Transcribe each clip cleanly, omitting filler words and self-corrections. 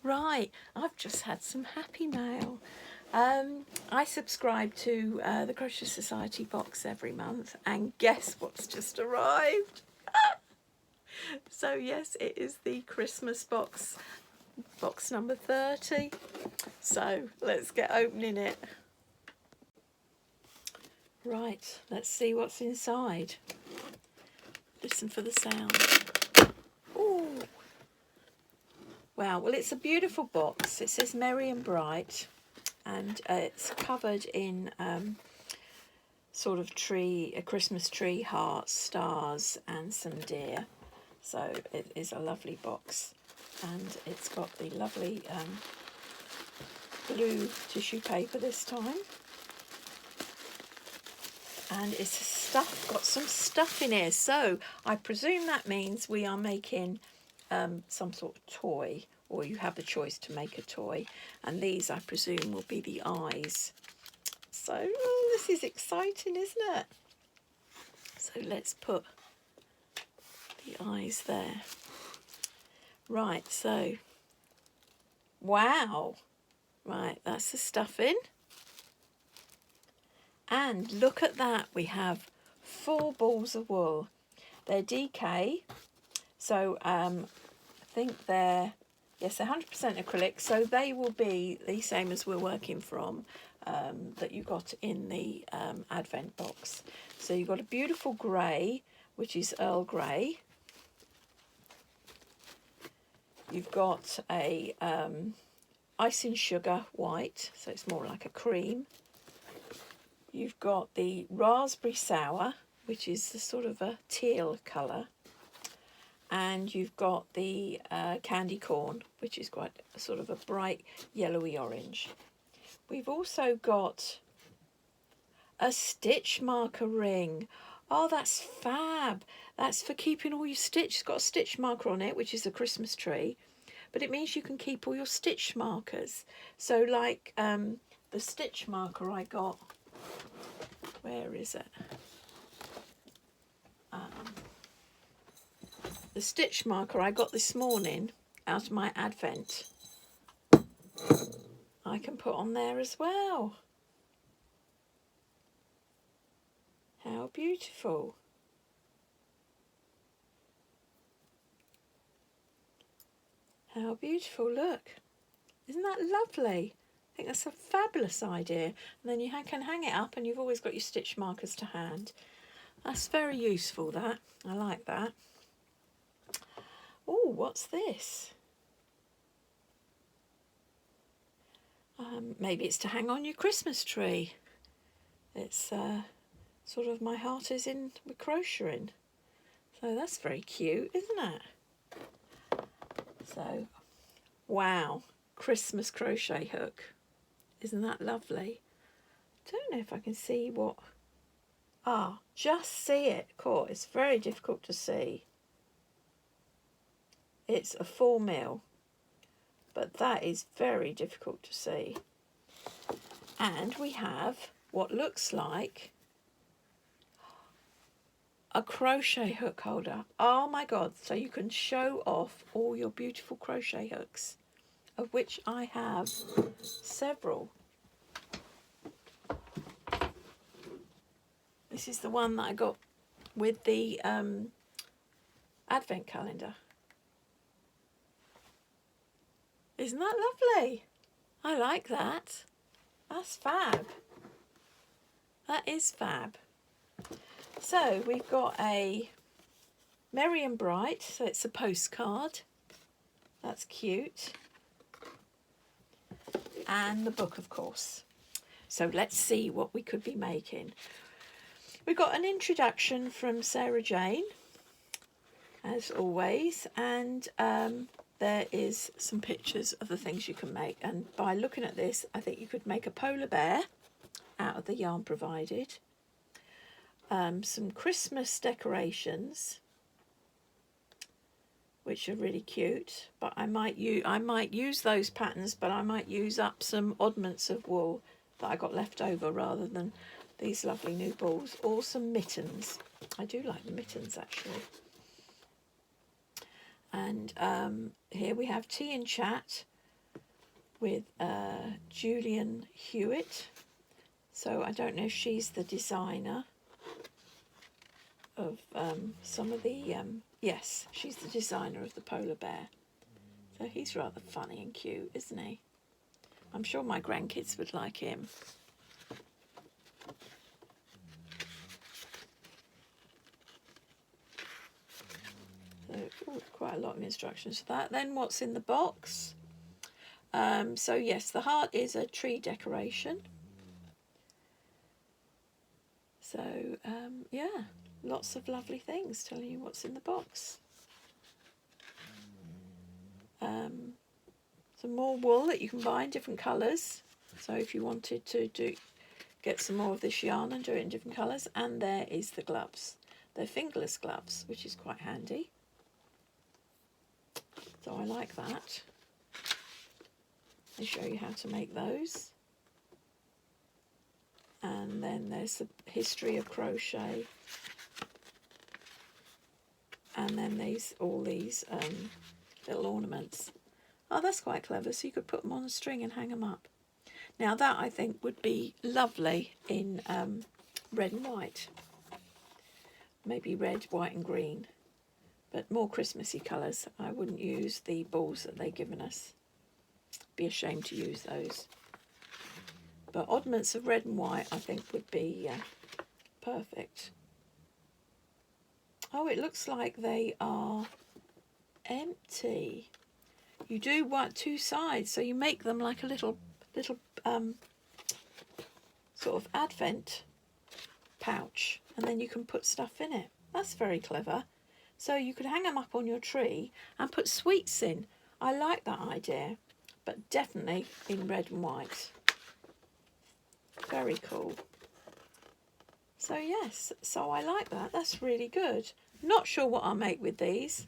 Right, I've just had some happy mail. I subscribe to the Crochet Society box every month, and guess what's just arrived? So yes, it is the Christmas box number 30. So let's get opening it. Right, let's see what's inside. Listen for the sound. Ooh. Wow, well, it's a beautiful box. It says Merry and Bright, and it's covered in sort of a Christmas tree, hearts, stars, and some deer. So it is a lovely box, and it's got the lovely blue tissue paper this time, and it's got some stuff in here. So I presume that means we are making some sort of toy, or you have the choice to make a toy, and these I presume will be the eyes. So this is exciting, isn't it? So let's put the eyes there. Right, so wow, right, that's the stuffing, and look at that, we have 4 balls of wool. They're DK, so I think they're 100% acrylic, so they will be the same as we're working from, that you got in the advent box. So you've got a beautiful grey, which is Earl Grey. You've got a icing sugar white, so it's more like a cream. You've got the raspberry sour, which is the sort of a teal colour. And you've got the candy corn, which is quite a sort of a bright yellowy orange. We've also got a stitch marker ring. Oh, that's fab. That's for keeping all your stitch. It's got a stitch marker on it, which is a Christmas tree, but it means you can keep all your stitch markers. So like the stitch marker I got, where is it? The stitch marker I got this morning out of my advent, I can put on there as well. How beautiful. How beautiful, look. Isn't that lovely? I think that's a fabulous idea. And then you can hang it up, and you've always got your stitch markers to hand. That's very useful, that. I like that. Oh, what's this? Maybe it's to hang on your Christmas tree. It's sort of my heart is in with crocheting. So that's very cute, isn't it? So, wow, Christmas crochet hook. Isn't that lovely? Don't know if I can see what... Ah, just see it caught. It's very difficult to see. It's a 4mm, but that is very difficult to see. And we have what looks like a crochet hook holder. Oh my God, so you can show off all your beautiful crochet hooks, of which I have several. This is the one that I got with the advent calendar. Isn't that lovely? I like that. That's fab. That is fab. So we've got a Merry and Bright, so it's a postcard. That's cute. And the book, of course. So let's see what we could be making. We've got an introduction from Sarah Jane, as always, and there is some pictures of the things you can make. And by looking at this, I think you could make a polar bear out of the yarn provided. Some Christmas decorations, which are really cute, but I might use those patterns, but I might use up some oddments of wool that I got left over rather than these lovely new balls, or some mittens. I do like the mittens actually. And here we have Tea and Chat with Julian Hewitt. So I don't know if she's the designer of some of the, yes, she's the designer of the polar bear. So he's rather funny and cute, isn't he? I'm sure my grandkids would like him. So quite a lot of instructions for that. Then what's in the box? So yes, the heart is a tree decoration. So yeah, lots of lovely things telling you what's in the box. Some more wool that you can buy in different colours. So if you wanted to get some more of this yarn and do it in different colours. And there is the gloves. They're fingerless gloves, which is quite handy. So I like that. They show you how to make those. And then there's the history of crochet. And then all these little ornaments. Oh, that's quite clever. So you could put them on a string and hang them up. Now that I think would be lovely in red and white. Maybe red, white and green. But more Christmassy colours. I wouldn't use the balls that they've given us. Be ashamed to use those. But oddments of red and white I think would be perfect. Oh, it looks like they are empty. You do want two sides, so you make them like a little sort of advent pouch, and then you can put stuff in it. That's very clever. So you could hang them up on your tree and put sweets in. I like that idea, but definitely in red and white. Very cool. So yes, so I like that. That's really good. Not sure what I'll make with these,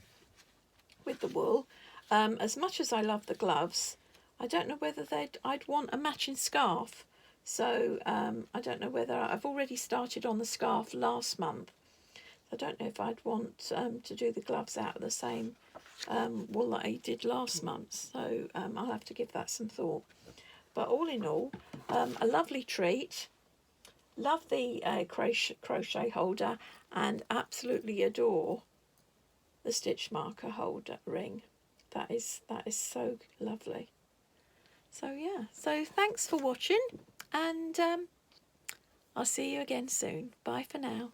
with the wool. As much as I love the gloves, I don't know whether I'd want a matching scarf. So I don't know whether I've already started on the scarf last month. I don't know if I'd want to do the gloves out of the same wool that I did last month. So I'll have to give that some thought. But all in all, a lovely treat. Love the crochet holder and absolutely adore the stitch marker holder ring. That is so lovely. So yeah, so thanks for watching, and I'll see you again soon. Bye for now.